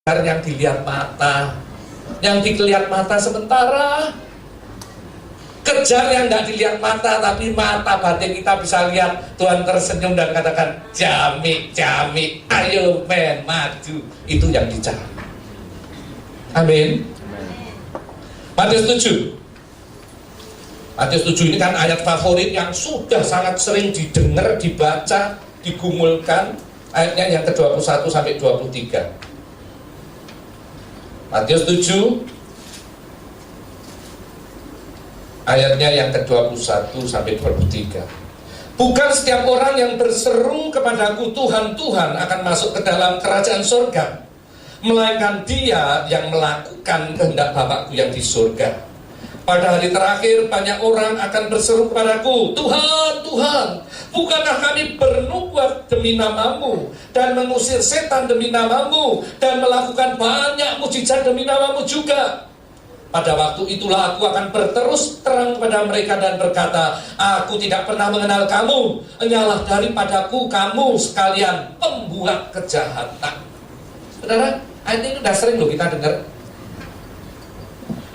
yang dilihat mata, yang dilihat mata sementara. Kejar yang tidak dilihat mata, tapi mata batin kita bisa lihat. Tuhan tersenyum dan katakan, Jamik, Jamik, ayo men, maju. Itu yang dicari. Amin. Matius 7. Matius 7 ini kan ayat favorit yang sudah sangat sering didengar, dibaca, digumulkan. Ayatnya yang ke-21 sampai 23. Matius 7 ayatnya yang ke-21 sampai 23. Bukan setiap orang yang berseru kepadaku Tuhan, Tuhan akan masuk ke dalam kerajaan surga, melainkan dia yang melakukan kehendak Bapakku yang di surga. Pada hari terakhir banyak orang akan berseru kepadaku, Tuhan, Tuhan, bukankah kami bernubuat demi namamu dan mengusir setan demi namamu dan melakukan banyak mujizat demi namamu juga? Pada waktu itulah aku akan berterus terang kepada mereka dan berkata, aku tidak pernah mengenal kamu, hanyalah daripadaku kamu sekalian pembuat kejahatan. Saudara, ayat ini sudah sering loh kita dengar.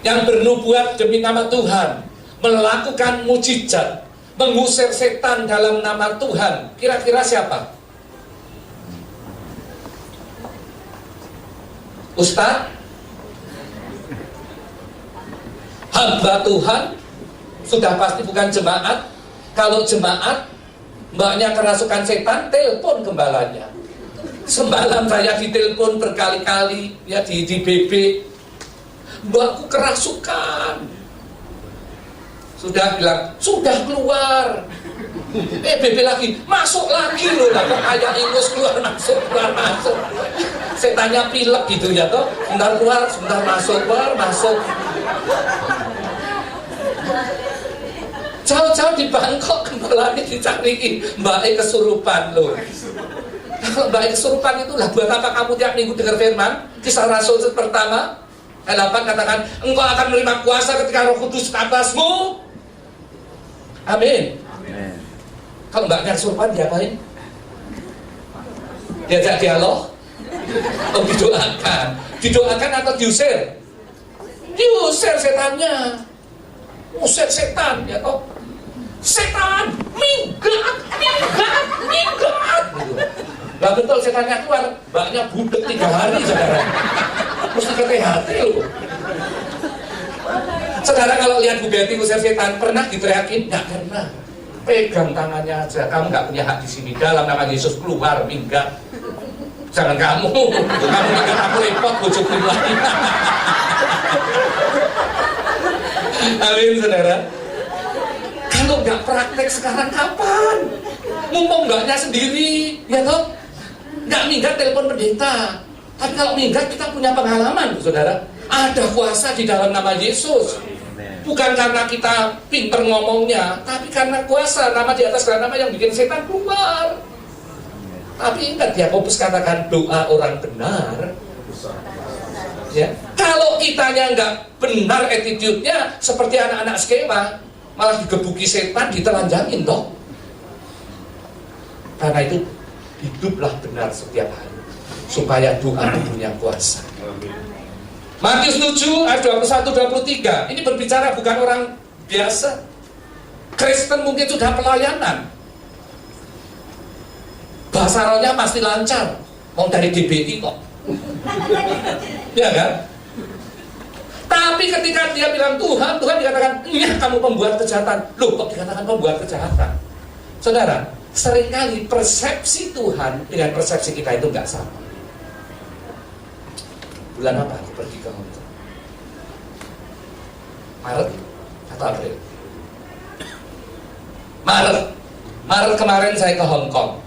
Yang bernubuat demi nama Tuhan, melakukan mujizat, mengusir setan dalam nama Tuhan, kira-kira siapa? Ustaz? Hamba Tuhan? Sudah pasti bukan jemaat. Kalau jemaat, mbaknya kerasukan setan, telepon gembalanya. Semalam saya ditelepon berkali-kali, ya di BB, mbakku kerasukan. Sudah bilang, sudah keluar. BB lagi, masuk lagi loh. Lah kok kayak ingus keluar masuk. Setannya pilek gitu ya toh. Sebentar keluar, sebentar masuk, keluar masuk. Jauh-jauh di Bangkok kembali dicariin, mbaknya kesurupan loh. Nah, kalau mbaknya kesurupan itulah buat apa kamu tiap minggu dengar firman? Kisah Rasul pertama ayat 8 katakan, engkau akan menerima kuasa ketika Roh Kudus ke atasmu. Amin. Amin. Kalau mbaknya kesurupan diapain? Diajak dialog? Oh, didoakan. Didoakan atau diusir? Diusir setannya. Usir setan, ya toh. Setan, minggat. Lah betul setannya keluar, mbaknya budek 3 hari, saudara. Mesti ke THT loh. Saudara kalau lihat Bu Betty usir setan, pernah diteriakin? Nggak pernah. Pegang tangannya aja, kamu nggak punya hak di sini. Dalam nama Yesus keluar, minggat. Jangan kamu minggat aku repot, bojoku lagi. Amin, saudara. Kalau nggak praktek sekarang kapan? Mumpung mbaknya sendiri, ya toh? Nggak minggat telepon pendeta. Tapi kalau minggat kita punya pengalaman, saudara. Ada kuasa di dalam nama Yesus. Bukan karena kita pinter ngomongnya, tapi karena kuasa nama di atas nama yang bikin setan keluar. Tapi ingat, Yakobus katakan doa orang benar. Ya. Kalau kitanya nggak benar attitude-nya seperti anak-anak skema, malah digebuki setan, ditelanjangin toh. Karena itu hiduplah benar setiap hari supaya doa punya kuasa. Matius 7 ayat 21-23 ini berbicara bukan orang biasa. Kristen mungkin sudah pelayanan, bahasa rohnya pasti lancar, mau dari GBI kok. Ya kan? Tapi ketika dia bilang Tuhan, Tuhan dikatakan, iya kamu pembuat kejahatan. Loh, kok dikatakan pembuat kejahatan? Saudara, seringkali persepsi Tuhan dengan persepsi kita itu nggak sama. Bulan apa aku pergi ke Hong Kong? Maret atau April? Maret kemarin saya ke Hong Kong.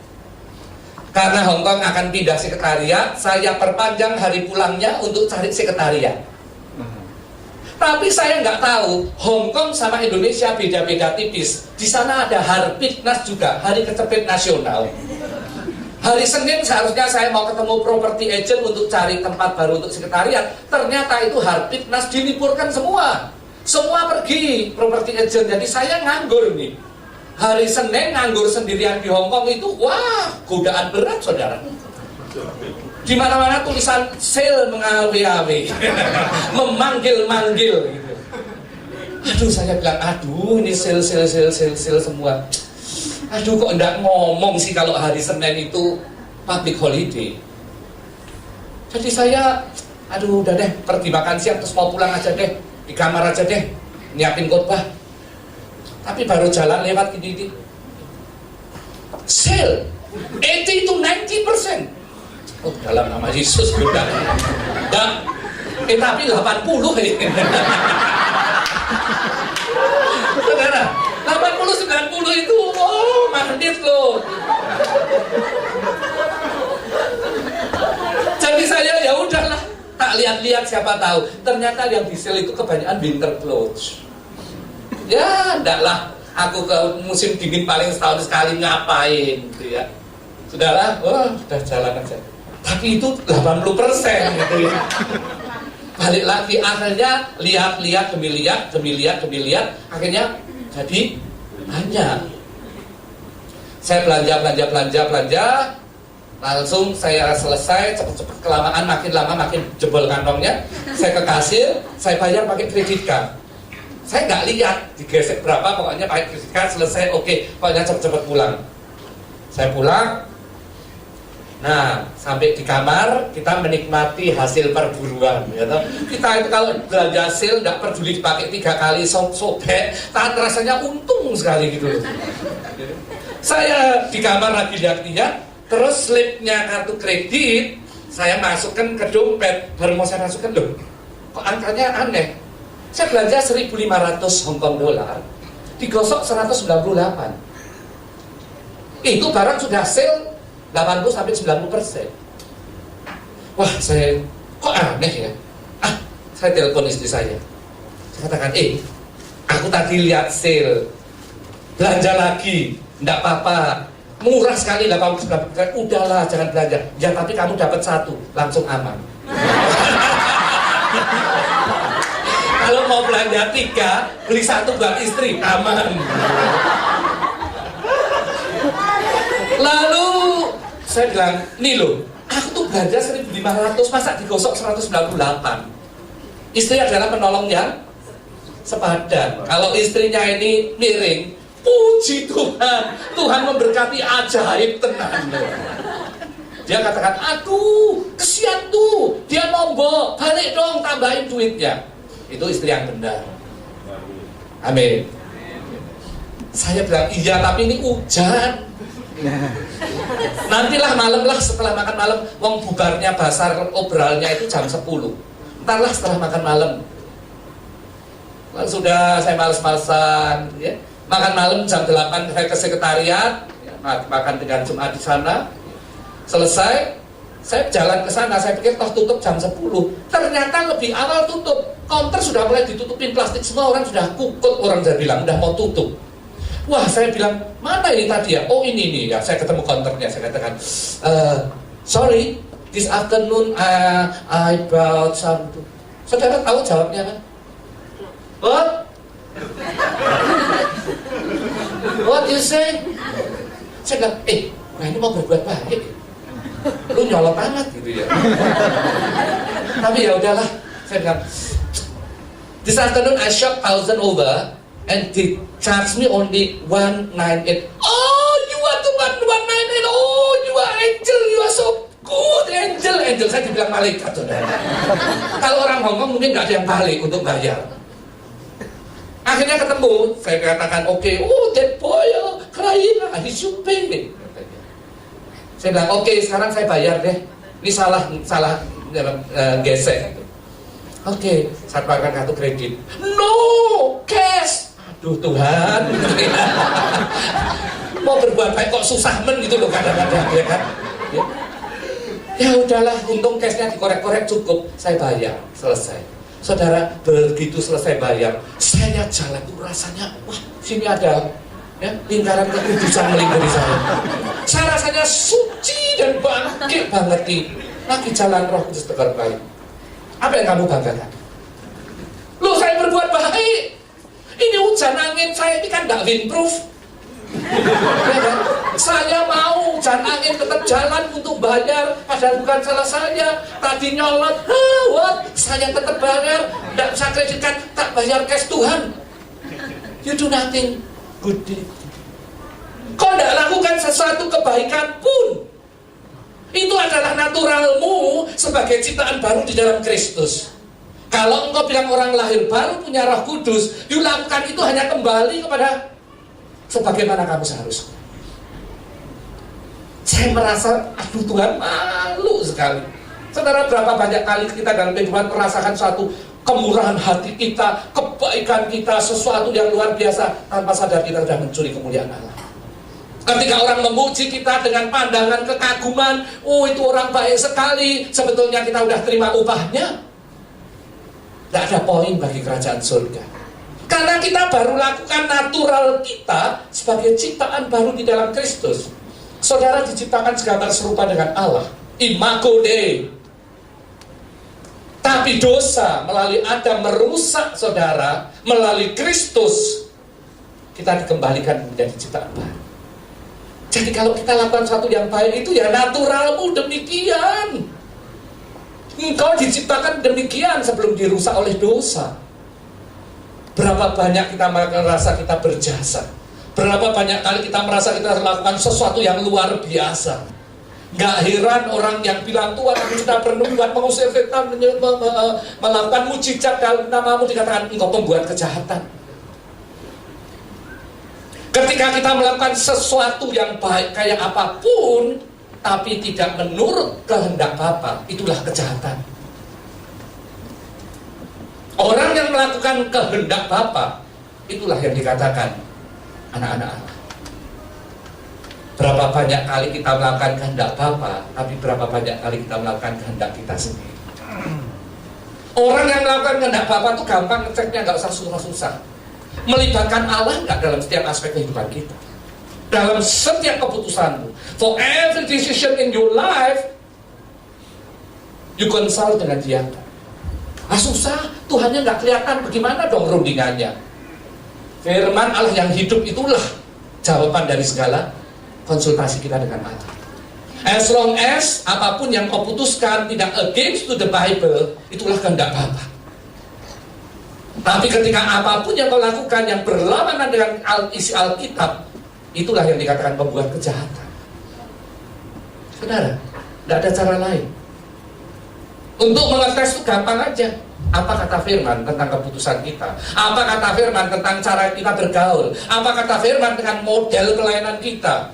Karena Hong Kong akan pindah sekretariat, saya perpanjang hari pulangnya untuk cari sekretariat. Tapi saya nggak tahu, Hong Kong sama Indonesia beda-beda tipis. Di sana ada Harpitnas juga, Hari Kecepit Nasional. Hari Senin seharusnya saya mau ketemu property agent untuk cari tempat baru untuk sekretariat. Ternyata itu Harpitnas diliburkan semua. Semua pergi property agent, jadi saya nganggur nih. Hari Senin nganggur sendirian di Hong Kong itu, wah, godaan berat, saudara. Di mana-mana tulisan sale mengawe-awe, memanggil-manggil gitu. Aduh, saya bilang, aduh ini sale semua. Aduh, kok enggak ngomong sih kalau hari Senin itu public holiday. Jadi saya, aduh udah deh, pergi makan siang terus mau pulang aja deh, di kamar aja deh, nyiapin khotbah. Tapi baru jalan lewat gini, sale 80 to 90%. Oh, dalam nama Yesus beda. Tapi 80 ini. Saudara, 80-90 itu magnet loh. Jadi saya ya udahlah, tak lihat-lihat siapa tahu. Ternyata yang di sale itu kebanyakan winter clothes. Ya, ndaklah aku ke musim dingin paling setahun sekali ngapain gitu ya. Sudahlah, udah jalan aja. Tapi itu 80% gitu ya. Balik lagi, akhirnya lihat demi lihat, akhirnya jadi banyak. Saya belanja, langsung saya selesai, cepet-cepet kelamaan, makin lama makin jebol kantongnya. Saya ke kasir, saya bayar pakai kredit card. Saya nggak lihat digesek berapa, pokoknya pakai kredit card, selesai, oke, pokoknya cepet-cepet pulang. Saya pulang. Nah, sampai di kamar kita menikmati hasil perburuan, ya toh. Kita itu kalau belanja hasil nggak peduli dipakai 3 kali sobek, tak rasanya untung sekali gitu. Saya di kamar lagi lihat-lihat, terus slipnya kartu kredit saya masukkan ke dompet, baru mau saya masukkan, loh, kok angkanya aneh. Saya belanja 1.500 Hong Kong dollar, digosok 198. Itu barang sudah sale 80-90%. Wah, saya kok aneh ya. Saya telepon istri saya. Saya katakan, aku tadi lihat sale, belanja lagi, enggak apa-apa, murah sekali 80-90%. Udahlah, jangan belanja. Ya, tapi kamu dapat 1, langsung aman. Kalau mau belanja 3, beli 1 buat istri, aman. Lalu saya bilang, nih loh, aku tuh belanja 1.500, masa digosok 198. Istri adalah penolong yang sepadan. Kalau istrinya ini miring, puji Tuhan, Tuhan memberkati ajaib tenan loh. Dia katakan, aduh, kesian tuh, dia nombok, balik dong, tambahin duitnya. Itu istri yang benar. Amin. Saya bilang, iya tapi ini hujan. Nantilah malam lah, setelah makan malam, wong bubarnya basar obralnya itu jam 10. Entarlah setelah makan malam. Lalu sudah saya males-malesan ya. Makan malam jam 8 saya ke sekretariat ya, makan dengan Jumat di sana. Selesai, saya jalan ke sana, saya pikir toh tutup jam 10. Ternyata lebih awal tutup. Counter sudah mulai ditutupin plastik, semua orang sudah kukut, orang sudah bilang udah mau tutup. Wah, saya bilang, mana ini tadi ya? Oh ini nih ya, saya ketemu counternya, saya katakan, sorry, this afternoon I bought some. Saudara tahu jawabnya kan? What you say? Saya bilang, nah ini mau berbuat baik, lu nyolot amat gitu ya. Tapi ya udahlah, saya bilang, this afternoon I shop 1,000 over. And they charge me only 198. Oh, you are the 198. Oh, you are angel. You are so good, angel. Angel, saya dibilang malaikat, saudara. Kalau orang Hongkong mungkin nggak ada yang balik untuk bayar. Akhirnya ketemu, saya katakan, oke, that boy, crying, he should pay. Saya bilang, oke, sekarang saya bayar deh. Ini salah gesek. Oke, saya pakai kartu kredit. No, cash. Aduh Tuhan, mau berbuat baik kok susah gitu loh kadang-kadang ya kan. Ya udahlah, untung cashnya dikorek-korek cukup, saya bayar, selesai. Saudara, begitu selesai bayar, saya jalan tuh rasanya, wah sini ada ya, lingkaran kekudusan melingkari saya. Saya rasanya suci dan bangkit banget nih. Lagi jalan Roh Kudus tegar baik. Apa yang kamu banggakan? Loh, saya berbuat baik. Ini hujan angin, saya ini kan nggak windproof. Ya kan? Saya mau hujan angin tetap jalan untuk bayar, padahal bukan salah saya. Tadi nyolot, saya tetap bayar, tidak bisa kredit card, tak bayar cash Tuhan. You do nothing good deed. Kau tidak lakukan sesuatu kebaikan pun, itu adalah naturalmu sebagai ciptaan baru di dalam Kristus. Kalau engkau bilang orang lahir baru punya Roh Kudus, you lakukan itu hanya kembali kepada sebagaimana kamu seharusnya. Saya merasa, aduh Tuhan, malu sekali. Saudara, berapa banyak kali kita dalam kehidupan merasakan suatu kemurahan hati kita, kebaikan kita, sesuatu yang luar biasa, tanpa sadar kita sudah mencuri kemuliaan Allah. Ketika orang memuji kita dengan pandangan kekaguman, oh itu orang baik sekali, sebetulnya kita sudah terima upahnya. Tidak ada poin bagi kerajaan surga. Karena kita baru lakukan natural kita sebagai ciptaan baru di dalam Kristus. Saudara diciptakan segambar serupa dengan Allah, imago Dei. Tapi dosa melalui Adam merusak saudara. Melalui Kristus kita dikembalikan menjadi ciptaan baru. Jadi kalau kita lakukan sesuatu yang baik itu ya naturalmu demikian. Engkau diciptakan demikian sebelum dirusak oleh dosa. Berapa banyak kita merasa kita berjasa. Berapa banyak kali kita merasa kita melakukan sesuatu yang luar biasa. Gak heran orang yang bilang, Tuhan aku sudah bernubuat mengusir setan, melakukan mujizat dalam namamu, dikatakan engkau pembuat kejahatan. Ketika kita melakukan sesuatu yang baik kayak apapun, tapi tidak menurut kehendak Bapa, itulah kejahatan. Orang yang melakukan kehendak Bapa, itulah yang dikatakan anak-anak Allah. Berapa banyak kali kita melakukan kehendak Bapa, tapi berapa banyak kali kita melakukan kehendak kita sendiri. Orang yang melakukan kehendak Bapa itu gampang ngeceknya, nggak usah susah-susah. Melibatkan Allah nggak dalam setiap aspek kehidupan kita, dalam setiap keputusanmu. For every decision in your life, you consult dengan Dia. Susah, Tuhannya nggak kelihatan, bagaimana dong rundingannya? Firman Allah yang hidup itulah jawaban dari segala konsultasi kita dengan Allah. As long as apapun yang kau putuskan tidak against to the Bible, itulah kehendak Bapa. Tapi ketika apapun yang kau lakukan yang berlawanan dengan isi Alkitab, itulah yang dikatakan pembuat kejahatan. Saudara, tidak ada cara lain. Untuk mengetes itu gampang aja. Apa kata firman tentang keputusan kita? Apa kata firman tentang cara kita bergaul? Apa kata firman dengan model pelayanan kita?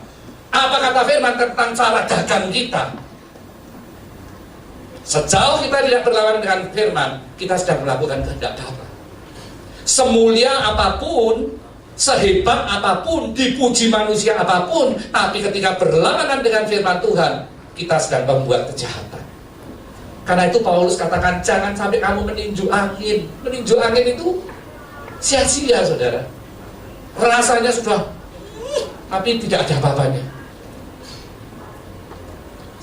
Apa kata firman tentang cara dagang kita? Sejauh kita tidak berlawanan dengan firman, kita sedang melakukan kehendak Bapa. Semulia apapun, sehebat apapun, dipuji manusia apapun, tapi ketika berlawanan dengan firman Tuhan, kita sedang membuat kejahatan. Karena itu Paulus katakan, jangan sampai kamu meninju angin. Meninju angin itu sia-sia, saudara. Rasanya sudah, tapi tidak ada apa-apanya.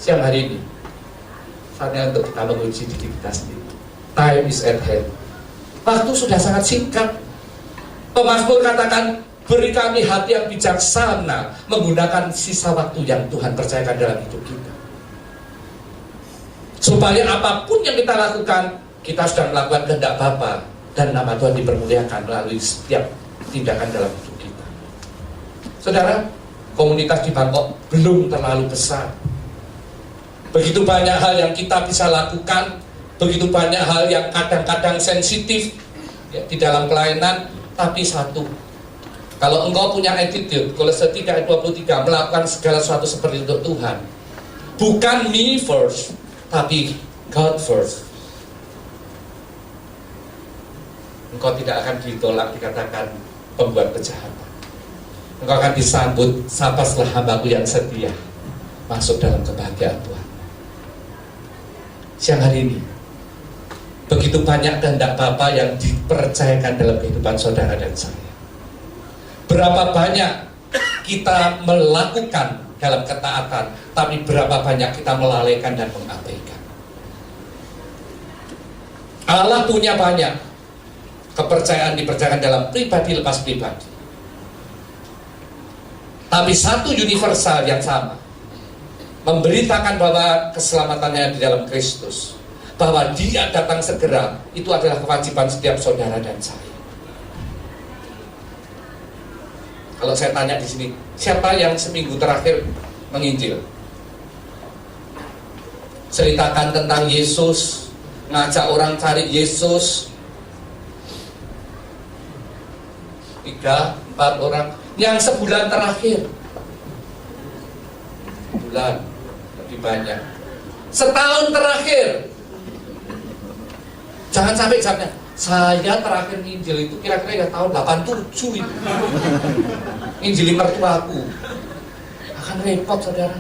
Siang hari ini, saatnya untuk kita menguji diri kita sendiri. Time is at hand. Waktu sudah sangat singkat. Pemazmur katakan, beri kami hati yang bijaksana, menggunakan sisa waktu yang Tuhan percayakan dalam hidup kita. Supaya apapun yang kita lakukan, kita sudah melakukan kehendak Bapa, dan nama Tuhan dipermuliakan melalui setiap tindakan dalam hidup kita. Saudara, komunitas di Bangkok belum terlalu besar. Begitu banyak hal yang kita bisa lakukan, begitu banyak hal yang kadang-kadang sensitif ya, di dalam pelayanan. Tapi satu, kalau engkau punya attitude, Kolose 3 ayat 23, melakukan segala sesuatu seperti untuk Tuhan, bukan me first, tapi God first, engkau tidak akan ditolak, dikatakan pembuat kejahatan. Engkau akan disambut, sapaslah hambaku yang setia, masuk dalam kebahagiaan Tuhan. Siang hari ini, begitu banyak kehendak Bapa yang dipercayakan dalam kehidupan saudara dan saya. Berapa banyak kita melakukan dalam ketaatan, tapi berapa banyak kita melalaikan dan mengabaikan. Allah punya banyak kepercayaan dipercayakan dalam pribadi lepas pribadi. Tapi satu universal yang sama, memberitakan bahwa keselamatannya di dalam Kristus, bahwa Dia datang segera, itu adalah kewajiban setiap saudara dan saya. Kalau saya tanya di sini, siapa yang seminggu terakhir menginjil? Ceritakan tentang Yesus, ngajak orang cari Yesus. 3, 4 orang. Yang sebulan terakhir, bulan lebih banyak. Setahun terakhir, jangan sampai jawabnya, saya terakhir nginjil itu kira-kira ya tahun 87 itu. Injili mertuaku. Akan repot, saudara.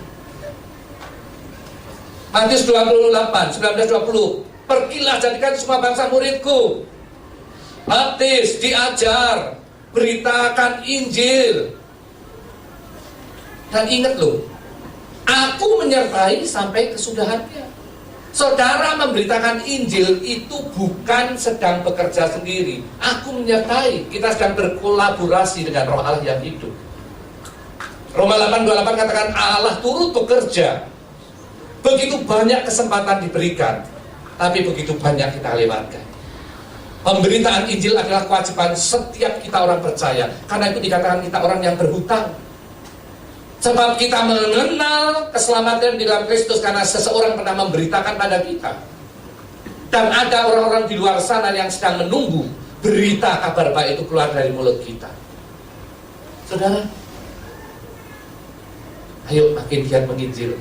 Matius 28, 19-20. Pergilah, jadikan semua bangsa muridku. Baptis, diajar, beritakan Injil. Dan ingat loh, aku menyertai sampai kesudahannya. Saudara memberitakan Injil itu bukan sedang bekerja sendiri. Aku menyertai, kita sedang berkolaborasi dengan Roh Allah yang hidup. Roma 8:28 katakan Allah turut bekerja. Begitu banyak kesempatan diberikan, tapi begitu banyak kita lewatkan. Pemberitaan Injil adalah kewajiban setiap kita orang percaya. Karena itu dikatakan kita orang yang berhutang. Sebab kita mengenal keselamatan di dalam Kristus karena seseorang pernah memberitakan pada kita. Dan ada orang-orang di luar sana yang sedang menunggu berita kabar baik itu keluar dari mulut kita. Saudara, ayo makin giat menginjil.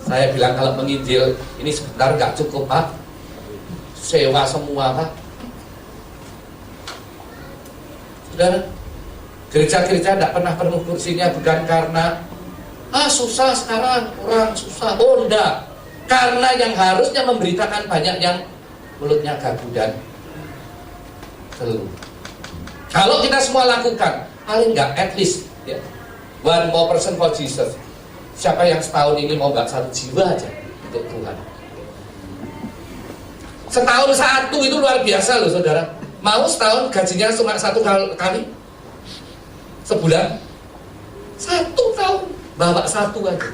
Saya bilang kalau menginjil ini sebentar gak cukup, Pak. Sewa semua, Pak. Saudara, gereja-gereja tidak pernah penuh kursinya bukan karena susah sekarang, orang susah. Oh enggak, karena yang harusnya memberitakan banyak yang mulutnya gagu dan keluh. Kalau kita semua lakukan, paling enggak at least ya, one more person for Jesus. Siapa yang setahun ini mau enggak 1 jiwa aja untuk Tuhan? Setahun 1 itu luar biasa loh, saudara. Mau setahun gajinya cuma 1 kali? Sebulan 1 tahun bawa 1 aja.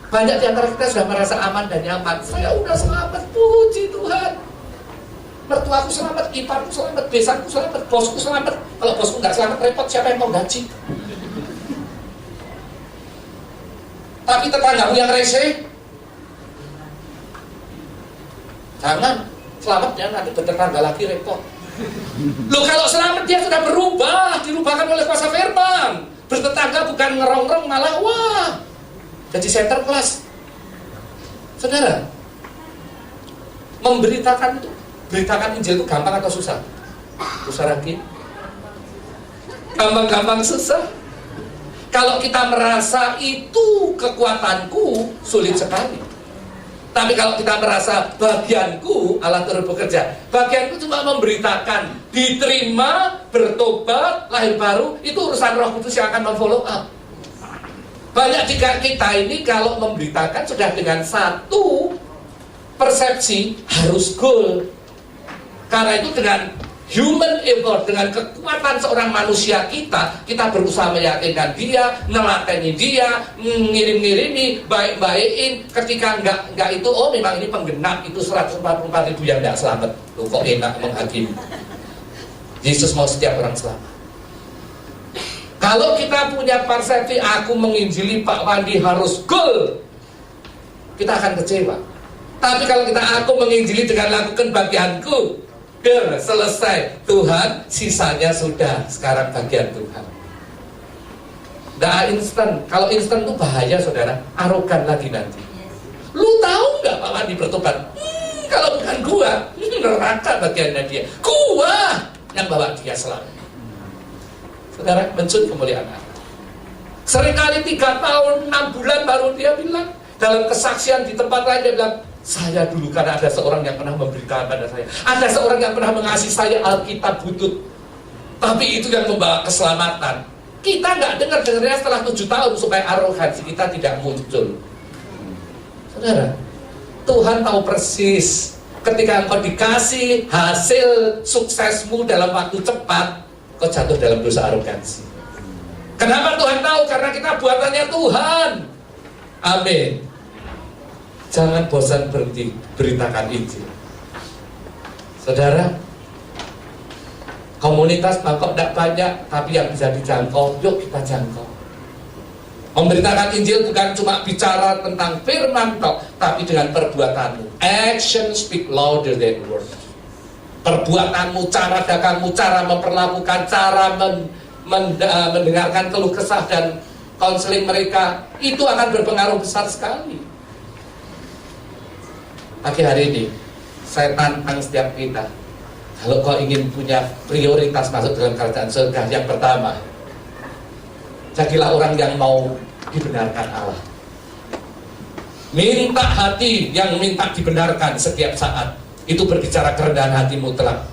Banyak di antara kita sudah merasa aman dan nyaman. Saya udah selamat, puji Tuhan. Mertuaku selamat, iparku selamat, besanku selamat, bosku selamat. Kalau bosku nggak selamat repot, siapa yang mau gaji? Tapi tetanggamu yang rese, jangan selamat ya, nanti bertetangga lagi repot. Loh kalau selamat dia sudah berubah, dirubahkan oleh kuasa firman. Bertetangga bukan ngerongrong, malah wah jadi center kelas. Saudara, memberitakan itu, beritakan Injil itu gampang atau susah? Susah lagi. Gampang-gampang susah. Kalau kita merasa itu kekuatanku, sulit sekali. Tapi kalau kita merasa bagianku, Allah turut bekerja. Bagianku cuma memberitakan, diterima, bertobat, lahir baru, itu urusan Roh Kudus yang akan memfollow up. Banyak jika kita ini kalau memberitakan sudah dengan satu persepsi harus goal. Karena itu dengan human effort, dengan kekuatan seorang manusia kita berusaha meyakinkan dia, nelateni dia, ngirim-ngirimi, baik-baikin. Ketika enggak itu, oh memang ini penggenap, itu 144.000 yang enggak selamat. Loh, kok enak menghakimi. Yesus mau setiap orang selamat. Kalau kita punya persepsi aku menginjili Pak Wandi harus goal, kita akan kecewa. Tapi kalau aku menginjili dengan lakukan bagianku, selesai, Tuhan sisanya sudah, sekarang bagian Tuhan. Nggak instan. Kalau instan itu bahaya, saudara, arogan lagi nanti. Lu tahu nggak Pak Wandi bertobat? Kalau bukan gua, neraka bagiannya dia. Gua yang bawa dia selamat. Saudara, mencuri kemuliaan Allah. Seringkali 3 tahun, 6 bulan baru dia bilang, dalam kesaksian di tempat lain dia bilang, saya dulu karena ada seorang yang pernah memberikan pada saya, ada seorang yang pernah mengasihi saya Alkitab butut, tapi itu yang membawa keselamatan. Kita nggak dengarnya setelah 7 tahun supaya arogansi kita tidak muncul. Saudara, Tuhan tahu persis ketika engkau dikasih hasil suksesmu dalam waktu cepat, kau jatuh dalam dosa arogansi. Kenapa Tuhan tahu? Karena kita buatannya Tuhan. Amin. Jangan bosan berhenti beritakan Injil. Saudara, komunitas Bangkok tidak banyak, tapi yang bisa dijangkau, yuk kita jangkau. Memberitakan Injil bukan cuma bicara tentang firman tok, tapi dengan perbuatanmu. Action speak louder than words. Perbuatanmu, cara dagangmu, cara memperlakukan, cara mendengarkan keluh kesah dan konseling mereka, itu akan berpengaruh besar sekali. Pagi hari ini, saya tantang setiap kita. Kalau kau ingin punya prioritas masuk dalam kerajaan surga, yang pertama, jadilah orang yang mau dibenarkan Allah. Minta hati yang minta dibenarkan setiap saat. Itu berbicara kerendahan hati mutlak.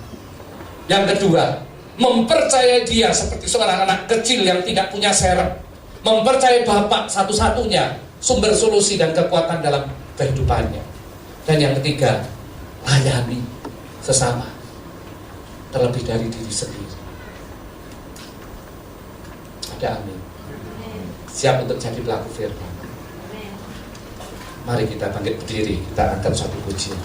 Yang kedua, mempercayai dia seperti seorang anak kecil yang tidak punya serep. Mempercayai Bapak satu-satunya sumber solusi dan kekuatan dalam kehidupannya. Dan yang ketiga, layani sesama terlebih dari diri sendiri. Ada amin. Siap untuk jadi pelaku firman. Mari kita bangkit berdiri, kita angkat suatu pujian.